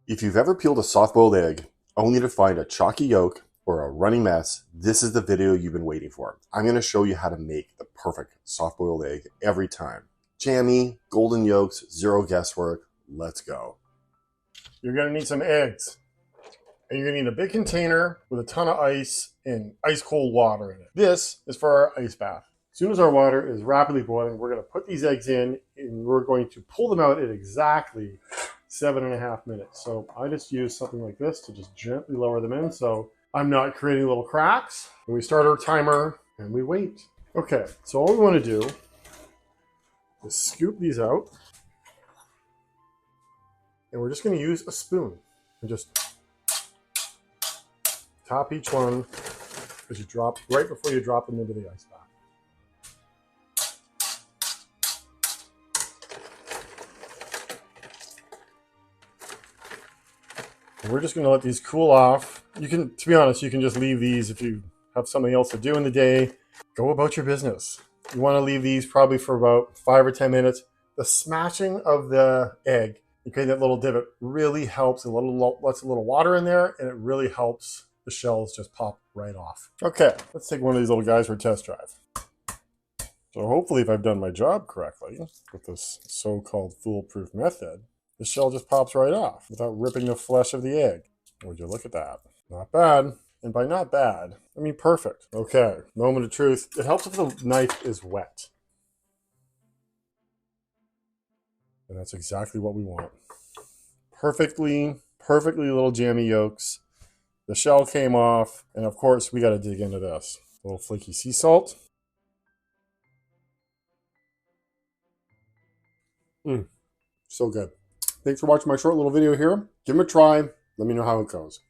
If you've ever peeled a soft-boiled egg only to find a chalky yolk or a runny mess, this is the video you've been waiting for. I'm going to show you how to make the perfect soft-boiled egg every time. Jammy, golden yolks, zero guesswork. Let's go. You're going to need some eggs. And you're going to need a big container with a ton of ice and ice cold water in it. This is for our ice bath. As soon as our water is rapidly boiling, we're going to put these eggs in and we're going to pull them out at exactly 7.5 minutes. So I just use something like this to just gently lower them in so I'm not creating little cracks. And we start our timer and we wait. Okay, so all we want to do is scoop these out. And we're just going to use a spoon and just top each one as you drop, right before you drop them into the ice bath. And we're just going to let these cool off. You can, to be honest, you can just leave these if you have something else to do in the day. Go about your business. You want to leave these probably for about 5 or 10 minutes. The smashing of the egg, you create that little divot, really helps. Lets a little water in there, and it really helps the shells just pop right off. Okay, let's take one of these little guys for a test drive. So hopefully if I've done my job correctly with this so-called foolproof method, the shell just pops right off without ripping the flesh of the egg. Would you look at that? Not bad. And by not bad, I mean perfect. Okay, moment of truth. It helps if the knife is wet. And that's exactly what we want. Perfectly little jammy yolks. The shell came off, and of course, we got to dig into this. A little flaky sea salt. So good. Thanks for watching my short little video here. Give them a try. Let me know how it goes.